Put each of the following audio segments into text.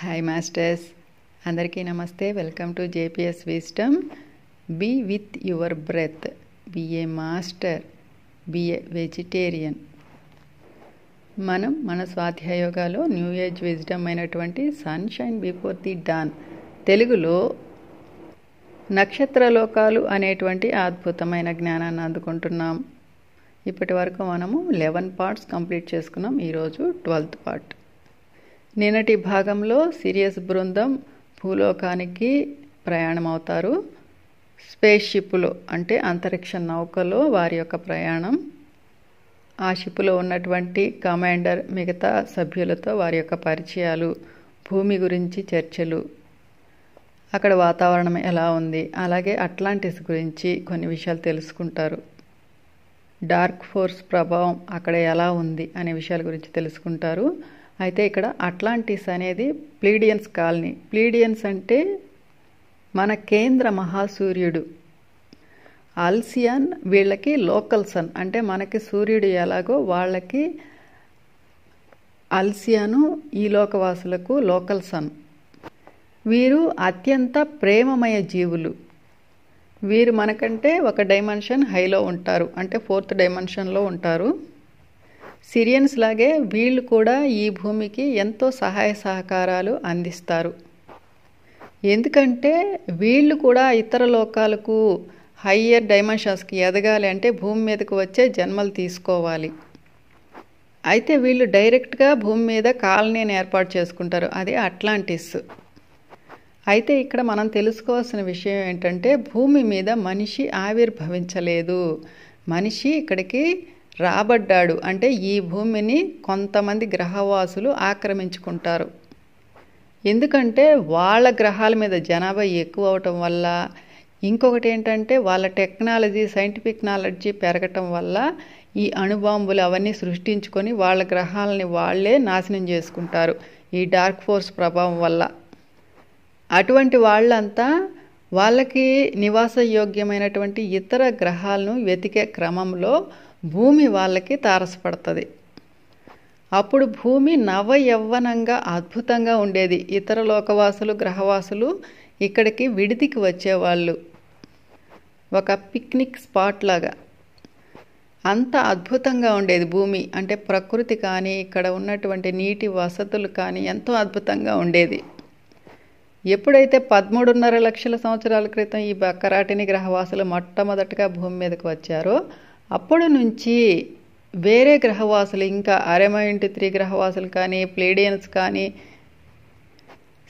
Hi masters, అందరికీ నమస్తే. Welcome to JPS wisdom. Be with your breath, be a master, be a vegetarian. మనం మన స్వాధ్యాయోగాలో new age wisdom అయినటువంటి sunshine before the dawn, తెలుగులో నక్షత్రలోకాలు అనేటువంటి అద్భుతమైన జ్ఞానాన్ని అందుకుంటున్నాం. ఇప్పటి వరకు మనము 11 పార్ట్స్ కంప్లీట్ చేసుకున్నాం. ఈరోజు 12th పార్ట్. నిన్నటి భాగంలో సిరియస్ బృందం భూలోకానికి ప్రయాణం అవుతారు. స్పేస్ షిప్లో అంటే అంతరిక్ష నౌకలో వారి యొక్క ప్రయాణం. ఆ షిప్లో ఉన్నటువంటి కమాండర్ మిగతా సభ్యులతో వారి యొక్క పరిచయాలు, భూమి గురించి చర్చలు, అక్కడ వాతావరణం ఎలా ఉంది, అలాగే అట్లాంటిస్ గురించి కొన్ని విషయాలు తెలుసుకుంటారు. డార్క్ ఫోర్స్ ప్రభావం అక్కడ ఎలా ఉంది అనే విషయాల గురించి తెలుసుకుంటారు. అయితే ఇక్కడ అట్లాంటిస్ అనేది ప్లీడియన్స్ కాలనీ. ప్లీడియన్స్ అంటే మన కేంద్ర మహాసూర్యుడు. అల్సియన్ వీళ్ళకి లోకల్ సన్, అంటే మనకి సూర్యుడు ఎలాగో వాళ్ళకి అల్సియను ఈ లోకవాసులకు లోకల్ సన్. వీరు అత్యంత ప్రేమమయ జీవులు. వీరు మనకంటే ఒక డైమెన్షన్ హైలో ఉంటారు, అంటే 4th డైమెన్షన్లో ఉంటారు. సిరియన్స్ లాగే వీళ్ళు కూడా ఈ భూమికి ఎంతో సహాయ సహకారాలు అందిస్తారు. ఎందుకంటే వీళ్ళు కూడా ఇతర లోకాలకు హయ్యర్ డైమెన్షన్స్కి ఎదగాలి అంటే భూమి మీదకు వచ్చే జన్మలు తీసుకోవాలి. అయితే వీళ్ళు డైరెక్ట్గా భూమి మీద కాలనీని ఏర్పాటు చేసుకుంటారు, అది అట్లాంటిస్. అయితే ఇక్కడ మనం తెలుసుకోవాల్సిన విషయం ఏంటంటే భూమి మీద మనిషి ఆవిర్భవించలేదు, మనిషి ఇక్కడికి రాబడ్డాడు. అంటే ఈ భూమిని కొంతమంది గ్రహవాసులు ఆక్రమించుకుంటారు. ఎందుకంటే వాళ్ళ గ్రహాల మీద జనాభా ఎక్కువ అవటం వల్ల, ఇంకొకటి ఏంటంటే వాళ్ళ టెక్నాలజీ, సైంటిఫిక్ నాలెడ్జీ పెరగటం వల్ల ఈ అణుబాంబులు అవన్నీ సృష్టించుకొని వాళ్ళ గ్రహాలని వాళ్ళే నాశనం చేసుకుంటారు ఈ డార్క్ ఫోర్స్ ప్రభావం వల్ల. అటువంటి వాళ్ళంతా వాళ్ళకి నివాసయోగ్యమైనటువంటి ఇతర గ్రహాలను వెతికే క్రమంలో భూమి వాళ్ళకి తారసపడుతుంది. అప్పుడు భూమి నవ యవ్వనంగా అద్భుతంగా ఉండేది. ఇతర లోకవాసులు, గ్రహవాసులు ఇక్కడికి విడిదికి వచ్చేవాళ్ళు, ఒక పిక్నిక్ స్పాట్ లాగా. అంత అద్భుతంగా ఉండేది భూమి. అంటే ప్రకృతి కానీ ఇక్కడ ఉన్నటువంటి నీటి వసతులు కానీ ఎంతో అద్భుతంగా ఉండేది. ఎప్పుడైతే 13.5 లక్షల సంవత్సరాల క్రితం ఈ బక్కరాటిని గ్రహవాసులు మొట్టమొదటిగా భూమి మీదకి వచ్చారో అప్పటి నుంచి వేరే గ్రహవాసులు, ఇంకా అరెమైంట్ 3 గ్రహవాసులు కానీ, ప్లేడియన్స్ కానీ,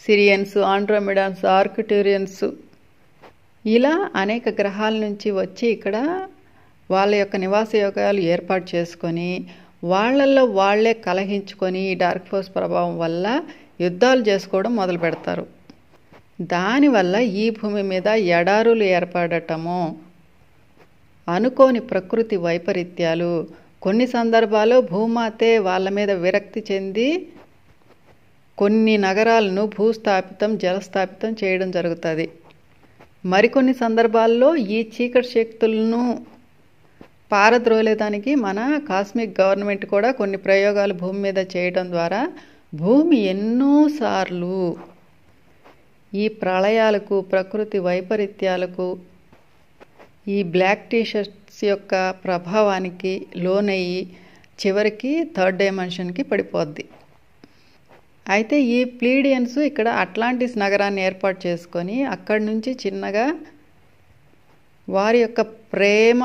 సిరియన్స్, ఆండ్రోమిడాన్స్, ఆర్క్టూరియన్స్, ఇలా అనేక గ్రహాల నుంచి వచ్చి ఇక్కడ వాళ్ళ యొక్క నివాసయోగాలు ఏర్పాటు చేసుకొని వాళ్ళల్లో వాళ్లే కలహించుకొని ఈ డార్క్ ఫోర్స్ ప్రభావం వల్ల యుద్ధాలు చేసుకోవడం మొదలు పెడతారు. దానివల్ల ఈ భూమి మీద ఎడారులు ఏర్పడటము, అనుకోని ప్రకృతి వైపరీత్యాలు, కొన్ని సందర్భాల్లో భూమాతే వాళ్ళ మీద విరక్తి చెంది కొన్ని నగరాలను భూస్థాపితం, జలస్థాపితం చేయడం జరుగుతుంది. మరికొన్ని సందర్భాల్లో ఈ చీకటి శక్తులను పారద్రోలేదానికి మన కాస్మిక్ గవర్నమెంట్ కూడా కొన్ని ప్రయోగాలు భూమి మీద చేయడం ద్వారా భూమి ఎన్నోసార్లు ఈ ప్రళయాలకు, ప్రకృతి వైపరీత్యాలకు, ఈ బ్లాక్ టీషర్ట్స్ యొక్క ప్రభావానికి లోనయ్యి చివరికి 3rd డైమెన్షన్కి పడిపోద్ది. అయితే ఈ ప్లీడియన్స్ ఇక్కడ అట్లాంటిస్ నగరాన్ని ఏర్పాటు చేసుకొని అక్కడి నుంచి చిన్నగా వారి యొక్క ప్రేమ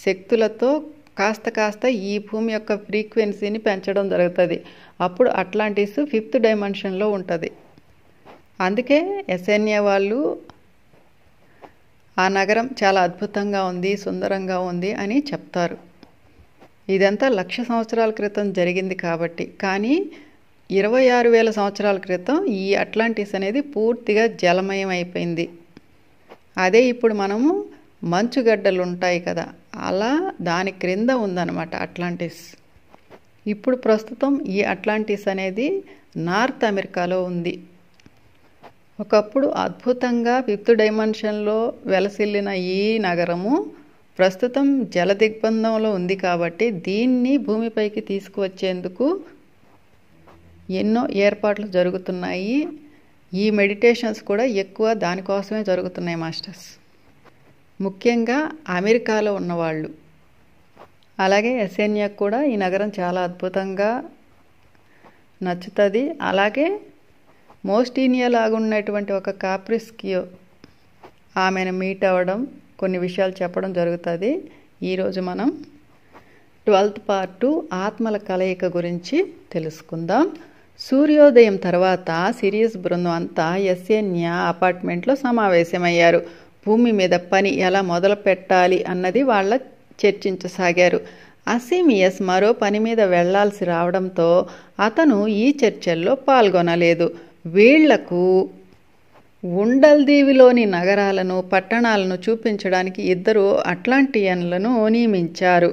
శక్తులతో కాస్త ఈ భూమి యొక్క ఫ్రీక్వెన్సీని పెంచడం జరుగుతుంది. అప్పుడు అట్లాంటిస్ 5th డైమెన్షన్లో ఉంటుంది. అందుకే ఎస్ఎన్ఏ వాళ్ళు ఆ నగరం చాలా అద్భుతంగా ఉంది, సుందరంగా ఉంది అని చెప్తారు. ఇదంతా 1,00,000 సంవత్సరాల క్రితం జరిగింది కాబట్టి. కానీ 26,000 సంవత్సరాల క్రితం ఈ అట్లాంటిస్ అనేది పూర్తిగా జలమయం అయిపోయింది. అదే ఇప్పుడు మనము మంచుగడ్డలు ఉంటాయి కదా, అలా దాని క్రింద ఉందన్నమాట అట్లాంటిస్. ఇప్పుడు ప్రస్తుతం ఈ అట్లాంటిస్ అనేది నార్త్ అమెరికాలో ఉంది. ఒకప్పుడు అద్భుతంగా 5th డైమెన్షన్లో వెలసిల్లిన ఈ నగరము ప్రస్తుతం జల దిగ్బంధంలో ఉంది కాబట్టి దీన్ని భూమిపైకి తీసుకువచ్చేందుకు ఎన్నో ఏర్పాట్లు జరుగుతున్నాయి. ఈ మెడిటేషన్స్ కూడా ఎక్కువ దానికోసమే జరుగుతున్నాయి మాస్టర్స్. ముఖ్యంగా అమెరికాలో ఉన్నవాళ్ళు. అలాగే ఎస్ఎన్యాకు కూడా ఈ నగరం చాలా అద్భుతంగా నచ్చుతుంది. అలాగే మోస్టీనియా లాగున్నటువంటి ఒక కాప్రిస్కియో ఆమెను మీట్ అవ్వడం, కొన్ని విషయాలు చెప్పడం జరుగుతుంది. ఈరోజు మనం 12th పార్ట్ ఆత్మల కలయిక గురించి తెలుసుకుందాం. సూర్యోదయం తర్వాత సిరియస్ బృందం అంతా ఎస్ఎన్యా అపార్ట్మెంట్లో సమావేశమయ్యారు. భూమి మీద పని ఎలా మొదలు పెట్టాలి అన్నది వాళ్ళ చర్చించసాగారు. అసిమియస్ మరో పని మీద వెళ్లాల్సి రావడంతో అతను ఈ చర్చల్లో పాల్గొనలేదు. వీళ్లకు ఉండల్దీవిలోని నగరాలను, పట్టణాలను చూపించడానికి 2 అట్లాంటియన్లను నియమించారు.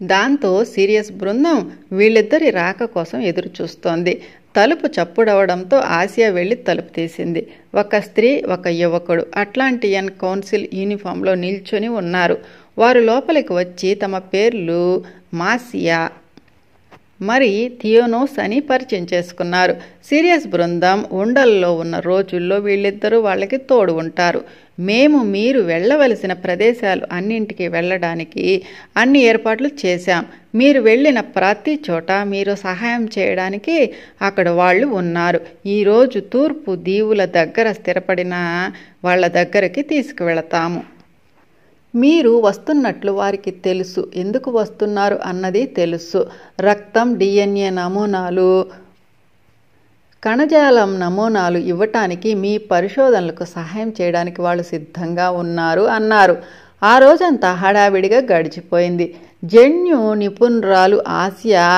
దాంతో సిరియస్ బృందం వీళ్ళిద్దరి రాక కోసం ఎదురు చూస్తోంది. తలుపు చప్పుడవడంతో ఆసియా వెళ్లి తలుపు తీసింది. ఒక స్త్రీ, ఒక యువకుడు అట్లాంటియన్ కౌన్సిల్ యూనిఫామ్లో నిల్చొని ఉన్నారు. వారు లోపలికి వచ్చి తమ పేర్లు మాసియా మరి థియోనోస్ అని పరిచయం చేసుకున్నారు. సిరియస్ బృందం ఉండల్లో ఉన్న రోజుల్లో వీళ్ళిద్దరూ వాళ్ళకి తోడు ఉంటారు. మేము మీరు వెళ్ళవలసిన ప్రదేశాలు అన్నింటికి వెళ్ళడానికి అన్ని ఏర్పాట్లు చేశాం. మీరు వెళ్ళిన ప్రతి చోట మీరు సహాయం చేయడానికి అక్కడ వాళ్ళు ఉన్నారు. ఈరోజు తూర్పు దీవుల దగ్గర స్థిరపడిన వాళ్ళ దగ్గరికి తీసుకువెళతాము. మీరు వస్తున్నట్లు వారికి తెలుసు. ఎందుకు వస్తున్నారు అన్నది తెలుసు. రక్తం, DNA నమూనాలు, కణజాలం నమూనాలు ఇవ్వటానికి, మీ పరిశోధనలకు సహాయం చేయడానికి వాళ్ళు సిద్ధంగా ఉన్నారు అన్నారు. ఆ రోజంతా హడావిడిగా గడిచిపోయింది. జన్యు నిపుణురాలు ఆసియా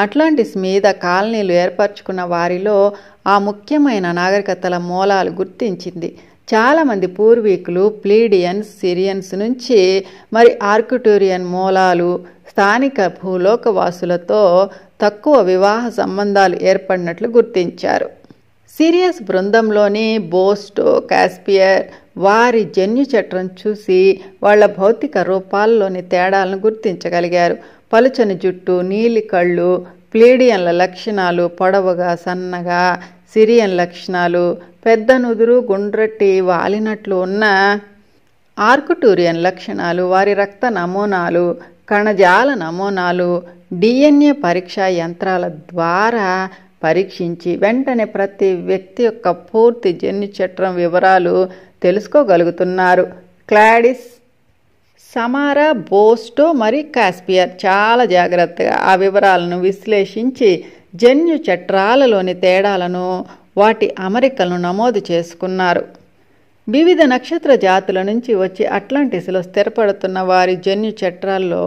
అట్లాంటిస్ మీద కాలనీలు ఏర్పరచుకున్న వారిలో ఆ ముఖ్యమైన నాగరికతల మూలాలు గుర్తించింది. చాలామంది పూర్వీకులు ప్లీడియన్స్, సిరియన్స్ నుంచి మరి ఆర్కిటూరియన్ మూలాలు, స్థానిక భూలోకవాసులతో తక్కువ వివాహ సంబంధాలు ఏర్పడినట్లు గుర్తించారు. సిరియస్ బృందంలోని బోస్టో, కాస్పియర్ వారి జన్యు చట్రం చూసి వాళ్ళ భౌతిక రూపాల్లోని తేడాలను గుర్తించగలిగారు. పలుచని జుట్టు, నీలి కళ్ళు ప్లీడియన్ల లక్షణాలు, పొడవుగా, సన్నగా సిరియన్ లక్షణాలు, పెద్ద నుదురు, గుండ్రటి వాలినట్లు ఉన్న ఆర్కిటూరియన్ లక్షణాలు, వారి రక్త నమూనాలు, కణజాల నమూనాలు DNA పరీక్షా యంత్రాల ద్వారా పరీక్షించి వెంటనే ప్రతి వ్యక్తి యొక్క పూర్తి జన్యు చట్రం వివరాలు తెలుసుకోగలుగుతున్నారు. క్లాడిస్, సమారా, బోస్టో మరి కాస్పియర్ చాలా జాగ్రత్తగా ఆ వివరాలను విశ్లేషించి జన్యు చట్రాలలోని తేడాలను, వాటి అమరికలను నమోదు చేసుకున్నారు. వివిధ నక్షత్ర జాతుల నుంచి వచ్చి అట్లాంటిస్లో స్థిరపడుతున్న వారి జన్యు చట్రాల్లో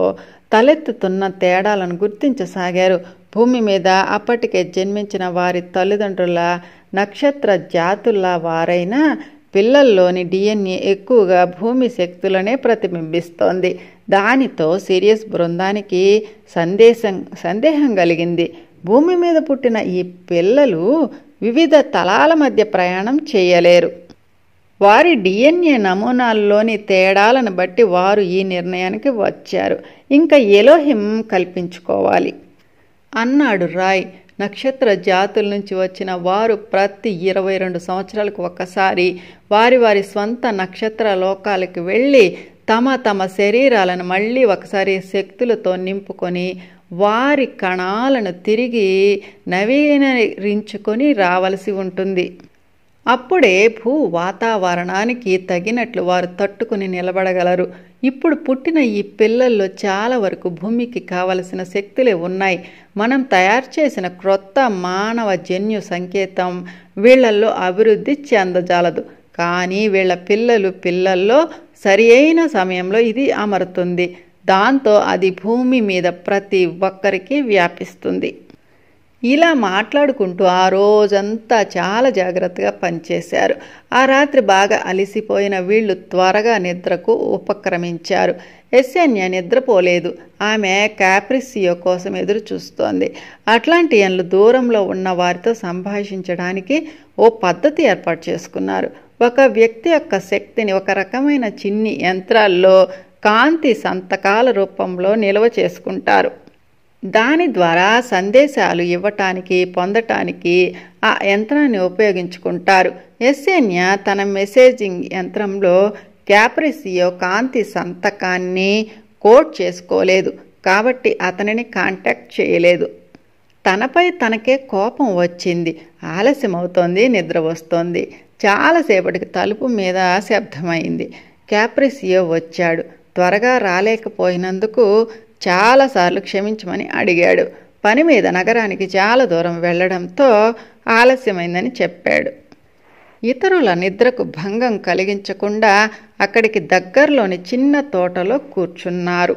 తలెత్తుతున్న తేడాలను గుర్తించసాగారు. భూమి మీద అప్పటికే జన్మించిన వారి తల్లిదండ్రుల నక్షత్ర జాతుల వారైన పిల్లల్లోని DNA ఎక్కువగా భూమి శక్తులనే ప్రతిబింబిస్తోంది. దానితో సిరియస్ బృందానికి సందేహం కలిగింది. భూమి మీద పుట్టిన ఈ పిల్లలు వివిధ తలాల మధ్య ప్రయాణం చేయలేరు. వారి DNA నమూనాల్లోని తేడాలను బట్టి వారు ఈ నిర్ణయానికి వచ్చారు. ఇంకా ఎలోహిం కల్పించుకోవాలి అన్నాడు రాయ్. నక్షత్ర జాతుల నుంచి వచ్చిన వారు ప్రతి 22 సంవత్సరాలకు ఒకసారి వారి వారి స్వంత నక్షత్ర లోకాలకు వెళ్ళి తమ శరీరాలను మళ్ళీ ఒకసారి శక్తులతో నింపుకొని వారి కణాలను తిరిగి నవీకరించుకొని రావలసి ఉంటుంది. అప్పుడే భూ వాతావరణానికి తగినట్లు వారు తట్టుకుని నిలబడగలరు. ఇప్పుడు పుట్టిన ఈ పిల్లల్లో చాలా వరకు భూమికి కావలసిన శక్తులే ఉన్నాయి. మనం తయారు చేసిన క్రొత్త మానవ జన్యు సంకేతం వీళ్లల్లో అభివృద్ధి చెందజాలదు. కానీ వీళ్ళ పిల్లల్లో సరి అయిన సమయంలో ఇది అమరుతుంది. దాంతో అది భూమి మీద ప్రతి ఒక్కరికి వ్యాపిస్తుంది. ఇలా మాట్లాడుకుంటూ ఆ రోజంతా చాలా జాగ్రత్తగా పనిచేశారు. ఆ రాత్రి బాగా అలసిపోయిన వీళ్ళు త్వరగా నిద్రకు ఉపక్రమించారు. ఎస్ఎన్యా నిద్రపోలేదు. ఆమె కాప్రిసియో కోసం ఎదురు చూస్తోంది. అట్లాంటియన్లు దూరంలో ఉన్న వారితో సంభాషించడానికి ఓ పద్ధతి ఏర్పాటు చేసుకున్నారు. ఒక వ్యక్తి యొక్క శక్తిని ఒక రకమైన చిన్ని యంత్రాల్లో కాంతి సంతకాల రూపంలో నిల్వ చేసుకుంటారు. దాని ద్వారా సందేశాలు ఇవ్వటానికి పొందటానికి ఆ యంత్రాన్ని ఉపయోగించుకుంటారు. ఎస్సేన్యా తన మెసేజింగ్ యంత్రంలో క్యాప్రిసియో కాంతి సంతకాన్ని కోడ్ చేసుకోలేదు కాబట్టి అతనిని కాంటాక్ట్ చేయలేదు. తనపై తనకే కోపం వచ్చింది. ఆలస్యమవుతోంది, నిద్ర వస్తోంది. చాలాసేపటికి తలుపు మీద శబ్దమైంది. క్యాప్రిసియో వచ్చాడు. త్వరగా రాలేకపోయినందుకు చాలాసార్లు క్షమించమని అడిగాడు. పని మీద నగరానికి చాలా దూరం వెళ్లడంతో ఆలస్యమైందని చెప్పాడు. ఇతరుల నిద్రకు భంగం కలిగించకుండా అక్కడికి దగ్గరలోని చిన్న తోటలో కూర్చున్నారు.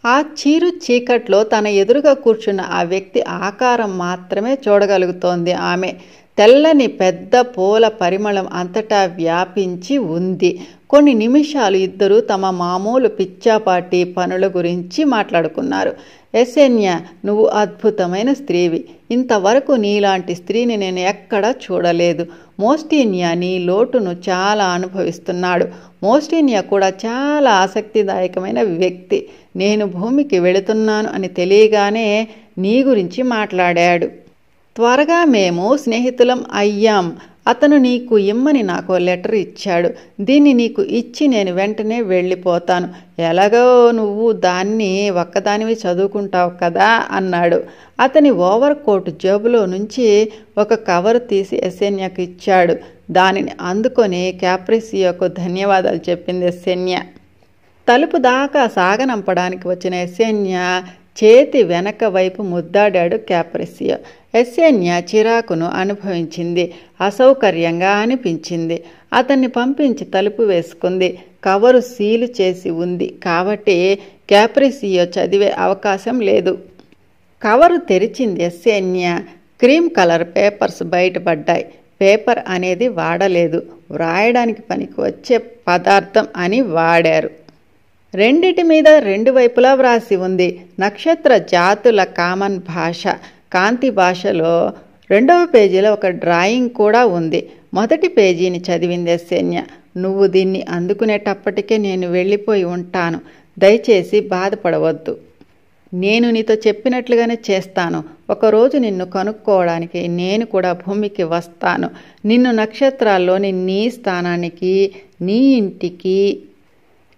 ఆ చీరు చీకట్లో తన ఎదురుగా కూర్చున్న ఆ వ్యక్తి ఆకారం మాత్రమే చూడగలుగుతోంది ఆమె. తెల్లని పెద్ద పూల పరిమళం అంతటా వ్యాపించి ఉంది. కొన్ని నిమిషాలు ఇద్దరూ తమ మామూలు పిచ్చాపాటి పనుల గురించి మాట్లాడుకున్నారు. ఎస్సేన్యా, నువ్వు అద్భుతమైన స్త్రీవి. ఇంతవరకు నీలాంటి స్త్రీని నేను ఎక్కడా చూడలేదు. మోస్టీనియా నీ లోటును చాలా అనుభవిస్తున్నాడు. మోస్టీనియా కూడా చాలా ఆసక్తిదాయకమైన వ్యక్తి. నేను భూమికి వెళుతున్నాను అని తెలియగానే నీ గురించి మాట్లాడాడు. త్వరగా మేము స్నేహితులం అయ్యాం. అతను నీకు ఇమ్మని నాకు లెటర్ ఇచ్చాడు. దీన్ని నీకు ఇచ్చి నేను వెంటనే వెళ్ళిపోతాను. ఎలాగో నువ్వు దాన్ని ఒక్కదానివి చదువుకుంటావు కదా అన్నాడు. అతని ఓవర్ కోట్ జేబులో నుంచి ఒక కవరు తీసి ఎస్సేన్యాకు ఇచ్చాడు. దానిని అందుకొని క్యాప్రిసియోకు ధన్యవాదాలు చెప్పింది ఎస్సేన్యా. తలుపు దాకా సాగనంపడానికి వచ్చిన ఎస్సేన్యా చేతి వెనక వైపు ముద్దాడాడు క్యాప్రిసియో. ఎస్సేన్యా చిరాకును అనుభవించింది. అసౌకర్యంగా అనిపించింది. అతన్ని పంపించి తలుపు వేసుకుంది. కవరు సీలు చేసి ఉంది కాబట్టి క్యాప్రిసియో చదివే అవకాశం లేదు. కవరు తెరిచింది ఎస్సేన్యా. క్రీమ్ కలర్ పేపర్స్ బయటపడ్డాయి. పేపర్ అనేది వాడలేదు. వ్రాయడానికి పనికి వచ్చే పదార్థం అని వాడారు. రెండిటి మీద రెండు వైపులా వ్రాసి ఉంది. నక్షత్ర జాతుల కామన్ భాష కాంతి భాషలో. రెండవ పేజీలో ఒక డ్రాయింగ్ కూడా ఉంది. మొదటి పేజీని చదివింది ఎస్సేన్యా. నువ్వు దీన్ని అందుకునేటప్పటికే నేను వెళ్ళిపోయి ఉంటాను. దయచేసి బాధపడవద్దు. నేను నీతో చెప్పినట్లుగానే చేస్తాను. ఒకరోజు నిన్ను కనుక్కోవడానికి నేను కూడా భూమికి వస్తాను. నిన్ను నక్షత్రాల్లోని నీ స్థానానికి, నీ ఇంటికి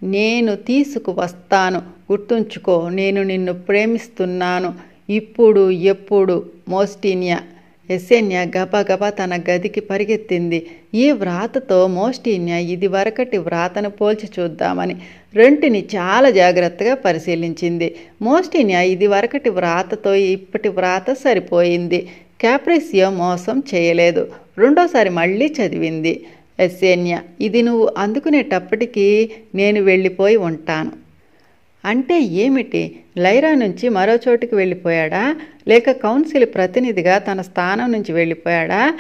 నేను తీసుకువస్తాను. గుర్తుంచుకో, నేను నిన్ను ప్రేమిస్తున్నాను. ఇప్పుడు ఎప్పుడు. మోస్టీనియా. ఎస్సేన్యా గబగబా తన గదికి పరిగెత్తింది. ఈ వ్రాతతో మోస్టీనియా ఇది వరకటి వ్రాతను పోల్చి చూద్దామని రెంటిని చాలా జాగ్రత్తగా పరిశీలించింది. మోస్టీనియా ఇది వరకటి వ్రాతతో ఇప్పటి వ్రాత సరిపోయింది. క్యాప్రిసియో మోసం చేయలేదు. రెండోసారి మళ్ళీ చదివింది. ఎస్సేన్యా, ఇది నువ్వు అందుకునేటప్పటికీ నేను వెళ్ళిపోయి ఉంటాను. అంటే ఏమిటి? లైరా నుంచి మరో చోటికి వెళ్ళిపోయాడా? లేక కౌన్సిల్ ప్రతినిధిగా తన స్థానం నుంచి వెళ్ళిపోయాడా?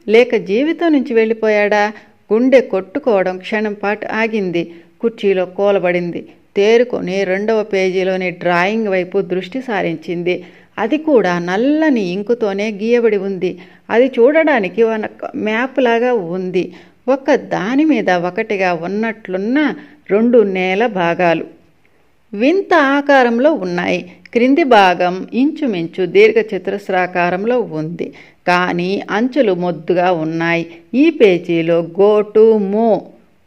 లేక జీవితం నుంచి వెళ్ళిపోయాడా? గుండె కొట్టుకోవడం క్షణం పాటు ఆగింది. కుర్చీలో కూలబడింది. తేరుకొని రెండవ పేజీలోని డ్రాయింగ్ వైపు దృష్టి సారించింది. అది కూడా నల్లని ఇంకుతోనే గీయబడి ఉంది. అది చూడడానికి మ్యాప్ లాగా ఉంది. ఒక దాని మీద ఒకటిగా ఉన్నట్లున్న రెండు నేల భాగాలు వింత ఆకారంలో ఉన్నాయి. క్రింది భాగం ఇంచుమించు దీర్ఘచతురస్రాకారంలో ఉంది. కానీ అంచులు మొద్దుగా ఉన్నాయి. ఈ పేజీలో గో టు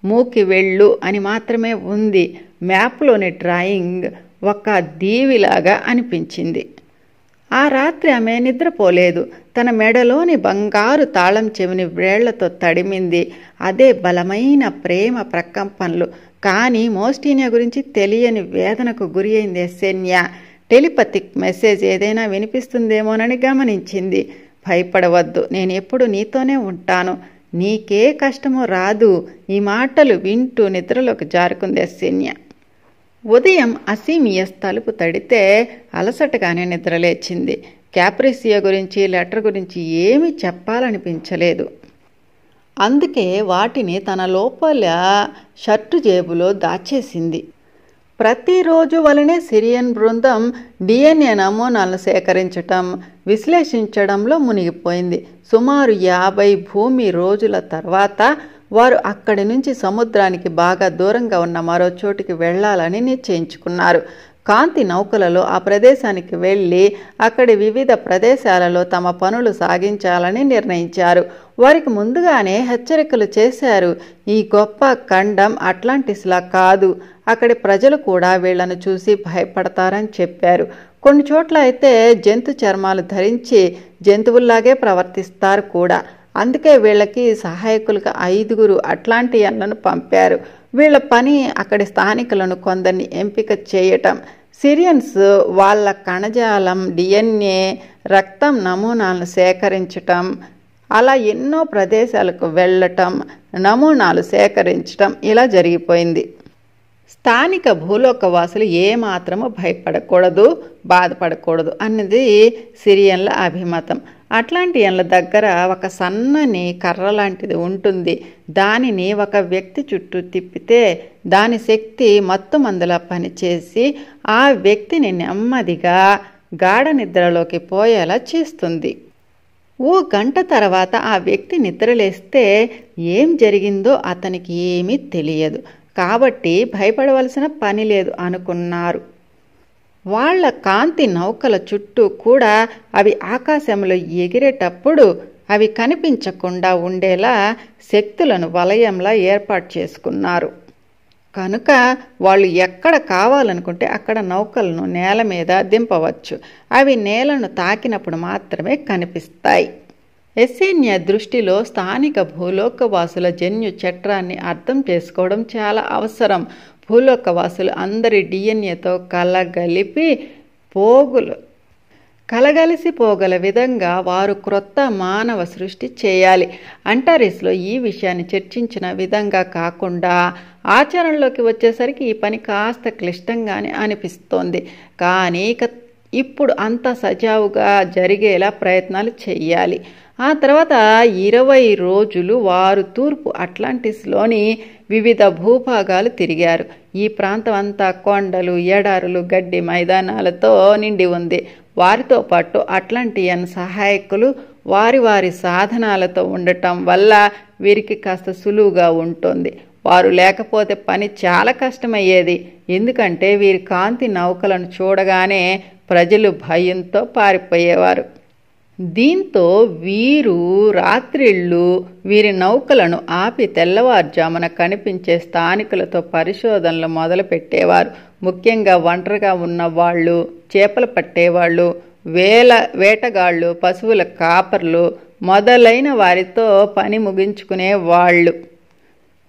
మూకి వెళ్ళు అని మాత్రమే ఉంది. మ్యాప్లోని డ్రాయింగ్ ఒక దీవిలాగా అనిపించింది. ఆ రాత్రి ఆమె నిద్రపోలేదు. తన మెడలోని బంగారు తాళం చెవిని వ్రేళ్లతో తడిమింది. అదే బలమైన ప్రేమ ప్రకంపనలు. కానీ మోస్టీనియా గురించి తెలియని వేదనకు గురి అయింది ఎస్సేన్యా. టెలిపతిక్ మెసేజ్ ఏదైనా వినిపిస్తుందేమోనని గమనించింది. భయపడవద్దు, నేను ఎప్పుడు నీతోనే ఉంటాను. నీకే కష్టమో రాదు. ఈ మాటలు వింటూ నిద్రలోకి జారుకుంది ఎస్సేన్యా. ఉదయం అసీమియస్ తలుపు తడితే అలసటగానే నిద్రలేచింది. క్యాప్రిసియో గురించి, లెటర్ గురించి ఏమీ చెప్పాలనిపించలేదు. అందుకే వాటిని తన లోపల షర్టు జేబులో దాచేసింది. ప్రతిరోజు వలనే సిరియన్ బృందం DNA నమూనాలను సేకరించటం, విశ్లేషించడంలో మునిగిపోయింది. సుమారు 50 భూమి రోజుల తర్వాత వారు అక్కడి నుంచి సముద్రానికి బాగా దూరంగా ఉన్న మరో చోటికి వెళ్లాలని నిశ్చయించుకున్నారు. కాంతి నౌకలలో ఆ ప్రదేశానికి వెళ్ళి అక్కడి వివిధ ప్రదేశాలలో తమ పనులు సాగించాలని నిర్ణయించారు. వారికి ముందుగానే హెచ్చరికలు చేశారు. ఈ గొప్ప ఖండం అట్లాంటిస్లా కాదు, అక్కడి ప్రజలు కూడా వీళ్లను చూసి భయపడతారని చెప్పారు. కొన్ని చోట్ల అయితే జంతు చర్మాలు ధరించి జంతువుల్లాగే ప్రవర్తిస్తారు కూడా. అందుకే వీళ్ళకి సహాయకులుగా 5 అట్లాంటియన్లను పంపారు. వీళ్ళ పని అక్కడి స్థానికులను కొందరిని ఎంపిక చేయటం, సిరియన్స్ వాళ్ళ కణజాలం, DNA, రక్తం నమూనాలను సేకరించటం, అలా ఎన్నో ప్రదేశాలకు వెళ్ళటం, నమూనాలు సేకరించటం ఇలా జరిగిపోయింది. స్థానిక భూలోకవాసులు ఏమాత్రము భయపడకూడదు, బాధపడకూడదు అన్నది సిరియన్ల అభిమతం. అట్లాంటియన్ల దగ్గర ఒక సన్నని కర్ర లాంటిది ఉంటుంది. దానిని ఒక వ్యక్తి చుట్టూ తిప్పితే దాని శక్తి మత్తుమందులా పనిచేసి ఆ వ్యక్తిని నెమ్మదిగా గాఢ నిద్రలోకి పోయేలా చేస్తుంది. ఓ గంట తర్వాత ఆ వ్యక్తి నిద్రలేస్తే ఏం జరిగిందో అతనికి ఏమీ తెలియదు. కాబట్టి భయపడవలసిన పని లేదు అనుకున్నారు. వాళ్ల కాంతి నౌకల చుట్టూ కూడా అవి ఆకాశంలో ఎగిరేటప్పుడు అవి కనిపించకుండా ఉండేలా శక్తులను వలయంలా ఏర్పాటు చేసుకున్నారు. కనుక వాళ్ళు ఎక్కడ కావాలనుకుంటే అక్కడ నౌకలను నేల మీద దింపవచ్చు. అవి నేలను తాకినప్పుడు మాత్రమే కనిపిస్తాయి. ఎస్సేన్య దృష్టిలో స్థానిక భూలోకవాసుల జన్యు చట్రాన్ని అర్థం చేసుకోవడం చాలా అవసరం. భూలోకవాసులు అందరి DNAతో కలగలిసిపోగల విధంగా వారు క్రొత్త మానవ సృష్టి చేయాలి. అంటారిస్లో ఈ విషయాన్ని చర్చించిన విధంగా కాకుండా ఆచరణలోకి వచ్చేసరికి ఈ పని కాస్త క్లిష్టంగానే అనిపిస్తోంది. కానీ ఇప్పుడు అంత సజావుగా జరిగేలా ప్రయత్నాలు చెయ్యాలి. ఆ తర్వాత 20 రోజులు వారు తూర్పు అట్లాంటిస్లోని వివిధ భూభాగాలు తిరిగారు. ఈ ప్రాంతం అంతా కొండలు, ఎడారులు, గడ్డి మైదానాలతో నిండి ఉంది. వారితో పాటు అట్లాంటియన్ సహాయకులు వారి వారి సాధనాలతో ఉండటం వల్ల వీరికి కాస్త సులువుగా ఉంటుంది. వారు లేకపోతే పని చాలా కష్టమయ్యేది. ఎందుకంటే వీరి కాంతి నౌకలను చూడగానే ప్రజలు భయంతో పారిపోయేవారు. దీంతో వీరు రాత్రిళ్ళు వీరి నౌకలను ఆపి తెల్లవారుజామున కనిపించే స్థానికులతో పరిశోధనలు మొదలుపెట్టేవారు. ముఖ్యంగా ఒంటరిగా ఉన్నవాళ్ళు, చేపలు పట్టేవాళ్ళు, వేటగాళ్ళు, పశువుల కాపర్లు మొదలైన వారితో పని ముగించుకునేవాళ్ళు.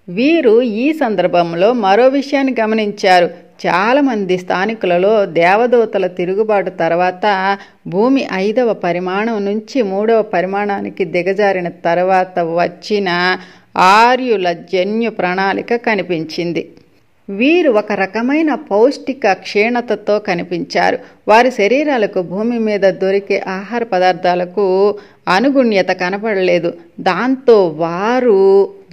వీరు ఈ సందర్భంలో మరో విషయాన్ని గమనించారు. చాలామంది స్థానికులలో దేవదూతల తిరుగుబాటు తర్వాత భూమి 5వ పరిమాణం నుంచి 3వ పరిమాణానికి దిగజారిన తర్వాత వచ్చిన ఆర్యుల జన్యు ప్రణాళిక కనిపించింది. వీరు ఒక రకమైన పౌష్టిక క్షీణతతో కనిపించారు. వారి శరీరాలకు భూమి మీద దొరికే ఆహార పదార్థాలకు అనుగుణ్యత కనపడలేదు. దాంతో వారు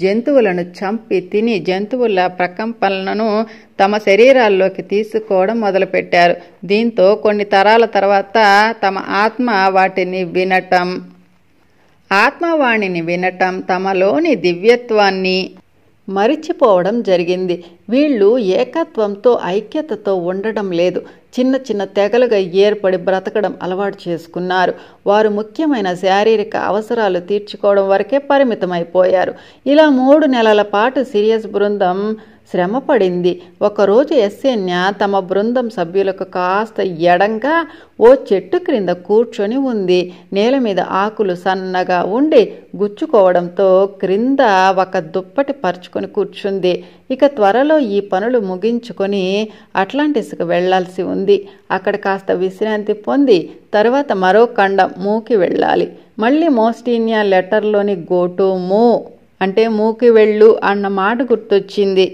జంతువులను చంపి తిని జంతువుల ప్రకంపనలను తమ శరీరాల్లోకి తీసుకోవడం మొదలుపెట్టారు. దీంతో కొన్ని తరాల తర్వాత తమ ఆత్మవాణిని వినటం, తమలోని దివ్యత్వాన్ని మరిచిపోవడం జరిగింది. వీళ్ళు ఏకత్వంతో, ఐక్యతతో ఉండడం లేదు. చిన్న చిన్న తెగలుగా ఏర్పడి బ్రతకడం అలవాటు చేసుకున్నారు. వారు ముఖ్యమైన శారీరక అవసరాలు తీర్చుకోవడం వరకే పరిమితమైపోయారు. ఇలా 3 నెలల పాటు సిరియస్ బృందం శ్రమపడింది. ఒకరోజు ఎస్సేన్య తమ బృందం సభ్యులకు కాస్త ఎడంగా ఓ చెట్టు క్రింద కూర్చొని ఉంది. నేల మీద ఆకులు సన్నగా ఉండి గుచ్చుకోవడంతో క్రింద ఒక దుప్పటి పరుచుకొని కూర్చుంది. ఇక త్వరలో ఈ పనులు ముగించుకొని అట్లాంటిస్కు వెళ్లాల్సి ఉంది. అక్కడ కాస్త విశ్రాంతి పొంది తర్వాత మరో ఖండం మూకి వెళ్ళాలి. మళ్ళీ మోస్టీనియా లెటర్లోని గోటు మూ అంటే మూకి వెళ్ళు అన్న మాట గుర్తొచ్చింది.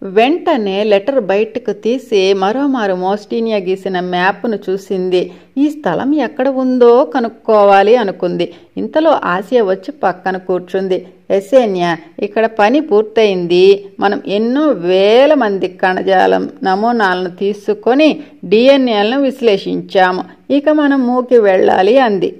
వెంటనే లెటర్ బయటకు తీసి మరోమారు మోస్టీనియా గీసిన మ్యాప్ను చూసింది. ఈ స్థలం ఎక్కడ ఉందో కనుక్కోవాలి అనుకుంది. ఇంతలో ఆసియా వచ్చి పక్కన కూర్చుంది. ఎస్సేన్య, ఇక్కడ పని పూర్తయింది. మనం ఎన్నో వేల మంది కణజాలం నమూనాలను తీసుకొని DNAలను విశ్లేషించాము. ఇక మనం మూకి వెళ్ళాలి అంది.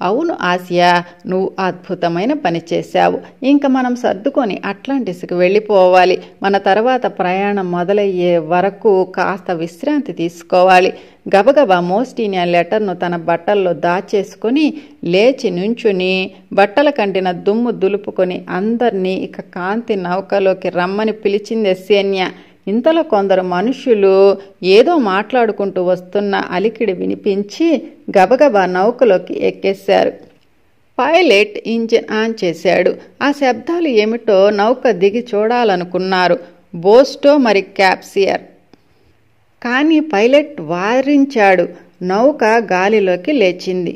అవును ఆసియా, నువ్వు అద్భుతమైన పని చేశావు. ఇంక మనం సర్దుకొని అట్లాంటిస్కి వెళ్ళిపోవాలి. మన తర్వాత ప్రయాణం మొదలయ్యే వరకు కాస్త విశ్రాంతి తీసుకోవాలి. గబగబా మోస్టీనియా లెటర్ను తన బట్టల్లో దాచేసుకొని లేచి నుంచుని బట్టల కంటిన దుమ్ము దులుపుకొని అందర్నీ ఇక కాంతి నౌకలోకి రమ్మని పిలిచింది ఎస్సేన్యా. ఇంతలో కొందరు మనుషులు ఏదో మాట్లాడుకుంటూ వస్తున్న అలికిడి వినిపించి గబగబా నౌకలోకి ఎక్కేశారు. పైలట్ ఇంజిన్ ఆన్ చేశాడు. ఆ శబ్దాలు ఏమిటో నౌక దిగి చూడాలనుకున్నారు. బోస్టో మరి క్యాప్సియర్. కానీ పైలట్ వారించాడు. నౌక గాలిలోకి లేచింది.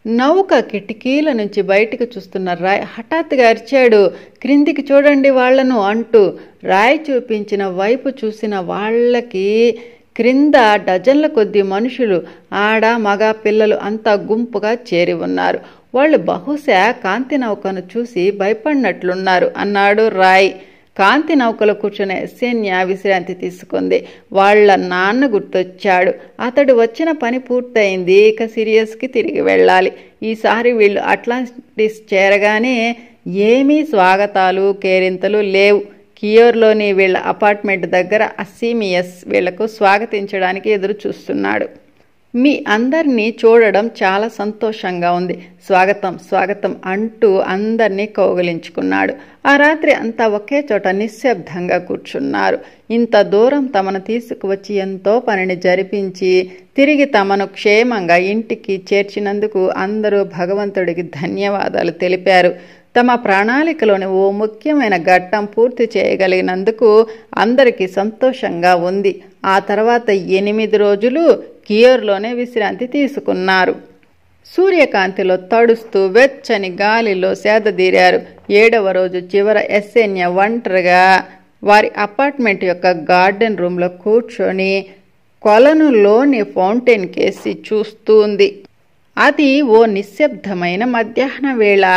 నౌక కిటికీల నుంచి బయటికి చూస్తున్న రాయ్ హఠాత్తుగా అరిచాడు, క్రిందికి చూడండి వాళ్లను అంటూ. రాయ్ చూపించిన వైపు చూసిన వాళ్ళకి క్రింద డజన్ల కొద్దీ మనుషులు, ఆడ మగ పిల్లలు అంతా గుంపుగా చేరి ఉన్నారు. వాళ్ళు బహుశా కాంతి నౌకను చూసి భయపడినట్లున్నారు అన్నాడు రాయ్. కాంతి నౌకలో కూర్చునే ఎస్సేన్యా విశ్రాంతి తీసుకుంది. వాళ్ల నాన్న గుర్తొచ్చాడు. అతడు వచ్చిన పని పూర్తయింది. ఇక సిరియస్కి తిరిగి వెళ్ళాలి. ఈసారి వీళ్ళు అట్లాంటిస్ చేరగానే ఏమీ స్వాగతాలు కేరింతలు లేవు. కియోర్లోని వీళ్ళ అపార్ట్మెంట్ దగ్గర అస్సీమియస్ వీళ్లకు స్వాగతించడానికి ఎదురు చూస్తున్నాడు. మీ అందరినీ చూడడం చాలా సంతోషంగా ఉంది. స్వాగతం స్వాగతం అంటూ అందరినీ కౌగిలించుకున్నాడు. ఆ రాత్రి అంతా ఒకే చోట నిశ్శబ్దంగా కూర్చున్నారు. ఇంత దూరం తమను తీసుకువచ్చి ఎంతో పనిని జరిపించి తిరిగి తమను క్షేమంగా ఇంటికి చేర్చినందుకు అందరూ భగవంతుడికి ధన్యవాదాలు తెలిపారు. తమ ప్రణాళికలోని ఓ ముఖ్యమైన ఘట్టం పూర్తి చేయగలిగినందుకు అందరికీ సంతోషంగా ఉంది. ఆ తర్వాత 8 రోజులు కియోర్లోనే విశ్రాంతి తీసుకున్నారు. సూర్యకాంతిలో తడుస్తూ వెచ్చని గాలిలో సేదదీరారు. 7వ రోజు చివర ఎస్సేన్యా ఒంటరిగా వారి అపార్ట్మెంట్ యొక్క గార్డెన్ రూమ్లో కూర్చొని కొలనులోని ఫౌంటైన్ కేసి చూస్తుంది. అది ఓ నిశ్శబ్దమైన మధ్యాహ్న వేళ.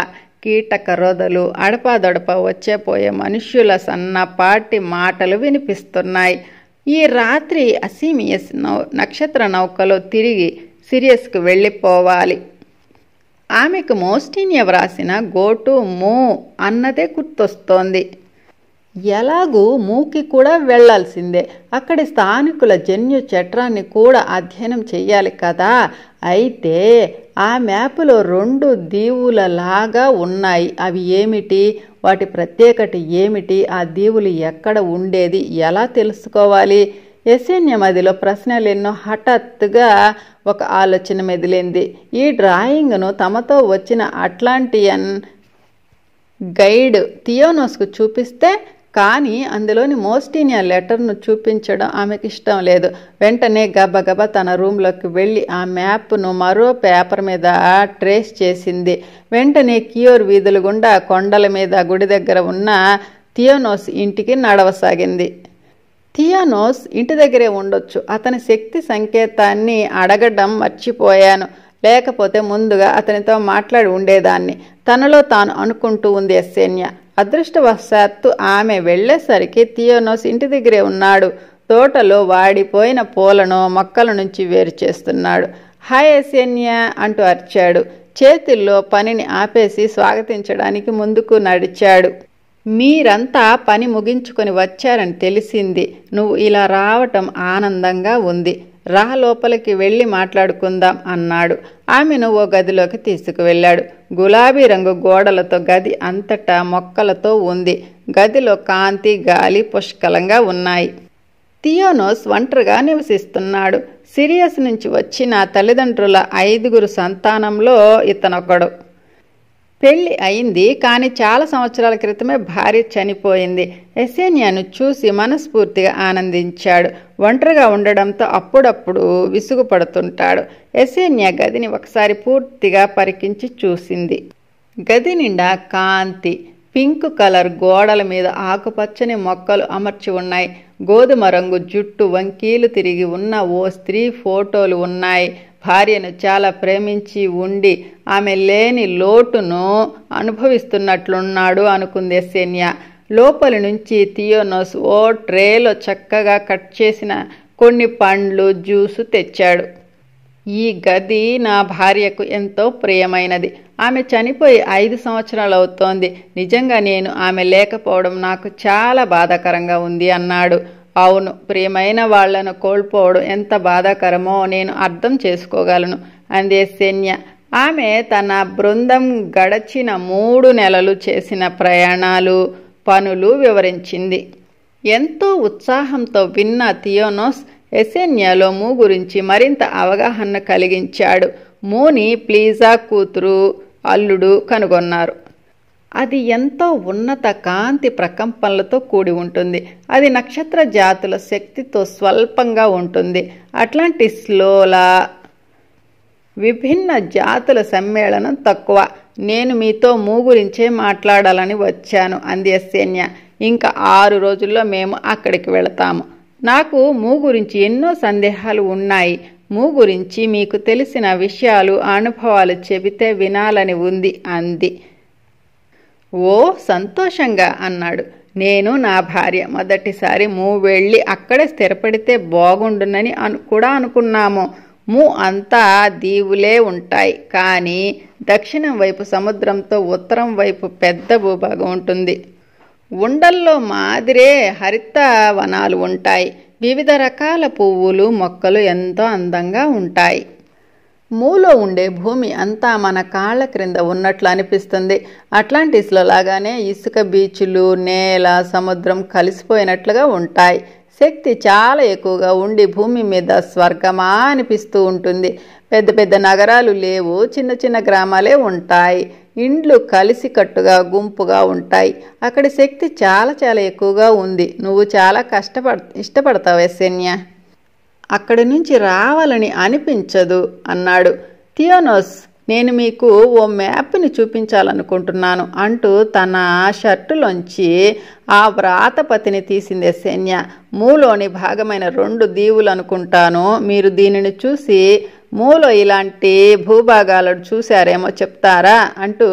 కీటక రొదలు, అడపాదడప వచ్చేపోయే మనుష్యుల సన్నపాటి మాటలు వినిపిస్తున్నాయి. ఈ రాత్రి అస్సీమియస్ నక్షత్ర నౌకలో తిరిగి సిరియస్కు వెళ్ళిపోవాలి. ఆమెకు మోస్టీనియా వ్రాసిన గో టు మూ అన్నదే గుర్తొస్తోంది. ఎలాగూ మూకి కూడా వెళ్లాల్సిందే. అక్కడి స్థానికుల జన్యు చట్రాన్ని కూడా అధ్యయనం చెయ్యాలి కదా. అయితే ఆ మ్యాపులో 2 దీవులలాగా ఉన్నాయి. అవి ఏమిటి? వాటి ప్రత్యేకత ఏమిటి? ఆ దీవులు ఎక్కడ ఉండేది? ఎలా తెలుసుకోవాలి? ఎస్సేన్యా మదిలో ప్రశ్నలెన్నో. హఠాత్తుగా ఒక ఆలోచన మెదిలింది. ఈ డ్రాయింగ్ను తమతో వచ్చిన అట్లాంటియన్ గైడ్ థియోనోస్కు చూపిస్తే, కానీ అందులోని మోస్టీనియా లెటర్ను చూపించడం ఆమెకి ఇష్టం లేదు. వెంటనే గబగబా తన రూమ్లోకి వెళ్ళి ఆ మ్యాప్ను మరో పేపర్ మీద ట్రేస్ చేసింది. వెంటనే కియోర్ వీధుల గుండా కొండల మీద గుడి దగ్గర ఉన్న థియోనోస్ ఇంటికి నడవసాగింది. థియోనోస్ ఇంటి దగ్గరే ఉండొచ్చు. అతని శక్తి సంకేతాన్ని అడగడం మర్చిపోయాను. లేకపోతే ముందుగా అతనితో మాట్లాడి ఉండేదాన్ని తనలో తాను అనుకుంటూ ఉంది ఎస్సేన్యా. అదృష్టవశాత్తు ఆమె వెళ్లేసరికి థియోనోస్ ఇంటి దగ్గరే ఉన్నాడు. తోటలో వాడిపోయిన పూలను మొక్కల నుంచి వేరు చేస్తున్నాడు. హాయ్ ఎస్సేన్యా అంటూ అరిచాడు. చేతుల్లో పనిని ఆపేసి స్వాగతించడానికి ముందుకు నడిచాడు. మీరంతా పని ముగించుకొని వచ్చారని తెలిసింది. నువ్వు ఇలా రావటం ఆనందంగా ఉంది. రా లోపలికి వెళ్ళి మాట్లాడుకుందాం అన్నాడు. ఆమెను ఓ గదిలోకి తీసుకువెళ్ళాడు. గులాబీ రంగు గోడలతో గది అంతటా మొక్కలతో ఉంది. గదిలో కాంతి, గాలి పుష్కలంగా ఉన్నాయి. థియోనోస్ ఒంటరిగా నివసిస్తున్నాడు. సిరియస్ నుంచి వచ్చిన తల్లిదండ్రుల 5 సంతానంలో ఇతనొకడు. పెళ్లి అయింది, కానీ చాలా సంవత్సరాల క్రితమే భార్య చనిపోయింది. ఎస్సేన్యాను చూసి మనస్ఫూర్తిగా ఆనందించాడు. ఒంటరిగా ఉండడంతో అప్పుడప్పుడు విసుగుపడుతుంటాడు. ఎస్సేన్యా గదిని ఒకసారి పూర్తిగా పరికించి చూసింది. గది నిండా కాంతి. పింక్ కలర్ గోడల మీద ఆకుపచ్చని మొక్కలు అమర్చి ఉన్నాయి. గోధుమ రంగు జుట్టు వంకీలు తిరిగి ఉన్న ఓ స్త్రీ ఫోటోలు ఉన్నాయి. భార్యను చాలా ప్రేమించి ఉండి ఆమె లేని లోటును అనుభవిస్తున్నట్లున్నాడు అనుకుంది ఎస్సేన్యా. లోపలి నుంచి థియోనోస్ ఓ ట్రేలో చక్కగా కట్ చేసిన కొన్ని పండ్లు, జ్యూసు తెచ్చాడు. ఈ గది నా భార్యకు ఎంతో ప్రియమైనది. ఆమె చనిపోయి 5 సంవత్సరాలు అవుతోంది. నిజంగా నేను ఆమె లేకపోవడం నాకు చాలా బాధాకరంగా ఉంది అన్నాడు. అవును, ప్రియమైన వాళ్లను కోల్పోవడం ఎంత బాధాకరమో నేను అర్థం చేసుకోగలను అంది శన్య. ఆమె తన బృందం గడచిన 3 నెలలు చేసిన ప్రయాణాలు, పనులు వివరించింది. ఎంతో ఉత్సాహంతో విన్న థియోనోస్ ఎసెన్యాలో మూ గురించి మరింత అవగాహన కలిగించాడు. మూని ప్లీజా కూతురు, అల్లుడు కనుగొన్నారు. అది ఎంతో ఉన్నత కాంతి ప్రకంపనలతో కూడి ఉంటుంది. అది నక్షత్ర జాతుల శక్తితో స్వల్పంగా ఉంటుంది. అట్లాంటిస్లోలా విభిన్న జాతుల సమ్మేళనం తక్కువ. నేను మీతో మూ గురించే మాట్లాడాలని వచ్చాను అంది ఎస్సేన్య. ఇంకా 6 రోజుల్లో మేము అక్కడికి వెళతాము. నాకు మూ గురించి ఎన్నో సందేహాలు ఉన్నాయి. మూ గురించి మీకు తెలిసిన విషయాలు, అనుభవాలు చెబితే వినాలని ఉంది అంది. ఓ సంతోషంగా అన్నాడు. నేను నా భార్య మొదటిసారి మూ వెళ్ళి అక్కడే స్థిరపడితే బాగుండునని కూడా అనుకున్నాము. మూ అంతా దీవులే ఉంటాయి, కానీ దక్షిణం వైపు సముద్రంతో ఉత్తరం వైపు పెద్ద భూభాగం ఉంటుంది. ఉండల్లో మాదిరే హరిత వనాలు ఉంటాయి. వివిధ రకాల పువ్వులు, మొక్కలు ఎంతో అందంగా ఉంటాయి. మూలో ఉండే భూమి అంతా మన కాళ్ల క్రింద ఉన్నట్లు అనిపిస్తుంది. అట్లాంటిస్లో లాగానే ఇసుక బీచ్లు, నేల, సముద్రం కలిసిపోయినట్లుగా ఉంటాయి. శక్తి చాలా ఎక్కువగా ఉండి భూమి మీద స్వర్గమా అనిపిస్తూ ఉంటుంది. పెద్ద పెద్ద నగరాలు లేవు, చిన్న చిన్న గ్రామాలే ఉంటాయి. ఇండ్లు కలిసికట్టుగా గుంపుగా ఉంటాయి. అక్కడి శక్తి చాలా చాలా ఎక్కువగా ఉంది. నువ్వు చాలా ఇష్టపడతావు ఎస్సేన్య. అక్కడి నుంచి రావాలని అనిపించదు అన్నాడు. థియోనోస్, నేను మీకు ఓ మ్యాప్ని చూపించాలనుకుంటున్నాను అంటూ తన షర్టులోంచి ఆ వ్రాతపతిని తీసింది ఎస్సేన్య. మూలోని భాగమైన 2 దీవులు అనుకుంటాను. మీరు దీనిని చూసి మూలో ఇలాంటి భూభాగాలను చూశారేమో చెప్తారా అంటూ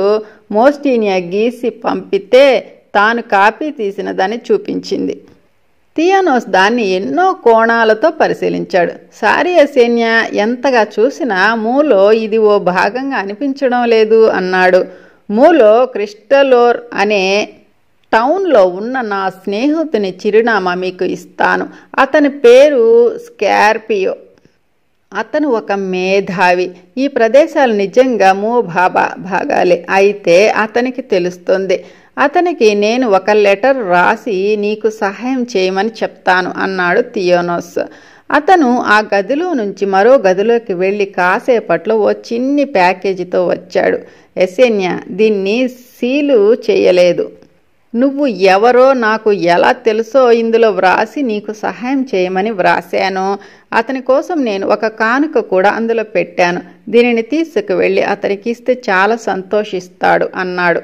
మోస్టీనియా గీసి పంపితే తాను కాపీ తీసిన దాన్ని చూపించింది. థియోనోస్ దాన్ని ఎన్నో కోణాలతో పరిశీలించాడు. సారీ ఎస్సేన్య, ఎంతగా చూసినా మూలో ఇది ఓ భాగంగా అనిపించడం లేదు అన్నాడు. మూలో క్రిస్టలోర్ అనే టౌన్లో ఉన్న నా స్నేహితుని చిరునామా మీకు ఇస్తాను. అతని పేరు స్కార్పియో. అతను ఒక మేధావి. ఈ ప్రదేశాలు నిజంగా భాగాలే అయితే అతనికి తెలుస్తుంది. అతనికి నేను ఒక లెటర్ రాసి నీకు సహాయం చేయమని చెప్తాను అన్నాడు థియోనోస్. అతను ఆ గదిలో నుంచి మరో గదిలోకి వెళ్ళి కాసేపట్లో ఓ చిన్ని ప్యాకేజీతో వచ్చాడు. ఎస్సేన్య, దీన్ని సీలు చేయలేదు. నువ్వు ఎవరో నాకు ఎలా తెలుసో ఇందులో వ్రాసి నీకు సహాయం చేయమని వ్రాశాను. అతని కోసం నేను ఒక కానుక కూడా అందులో పెట్టాను. దీనిని తీసుకువెళ్ళి అతనికి ఇస్తే చాలా సంతోషిస్తాడు అన్నాడు.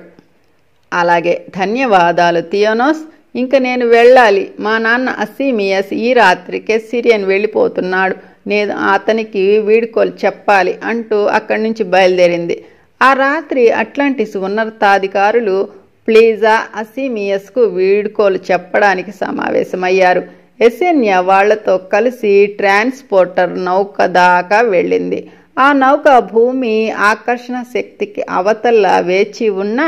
అలాగే, ధన్యవాదాలు థియోనోస్. ఇంక నేను వెళ్ళాలి. మా నాన్న అసీమియస్ ఈ రాత్రికే సిరియన్ వెళ్ళిపోతున్నాడు. నేను అతనికి వీడ్కోలు చెప్పాలి అంటూ అక్కడి నుంచి బయలుదేరింది. ఆ రాత్రి అట్లాంటిస్ ఉన్నతాధికారులు ప్లీజా అసీమియస్కు వీడ్కోలు చెప్పడానికి సమావేశమయ్యారు. ఎస్సేన్య వాళ్లతో కలిసి ట్రాన్స్పోర్టర్ నౌక దాకా వెళ్ళింది. ఆ నౌక భూమి ఆకర్షణ శక్తికి అవతల వేచి ఉన్న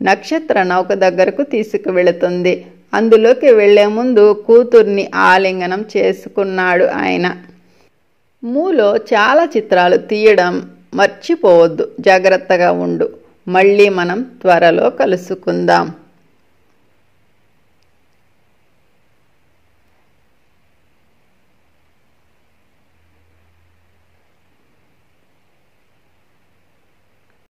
నక్షత్ర నౌక దగ్గరకు తీసుకువెళుతుంది. అందులోకి వెళ్లే ముందు కూతుర్ని ఆలింగనం చేసుకున్నాడు ఆయన. మూలో చాలా చిత్రాలు తీయడం మర్చిపోవద్దు. జాగ్రత్తగా ఉండు. మళ్ళీ మనం త్వరలో కలుసుకుందాం.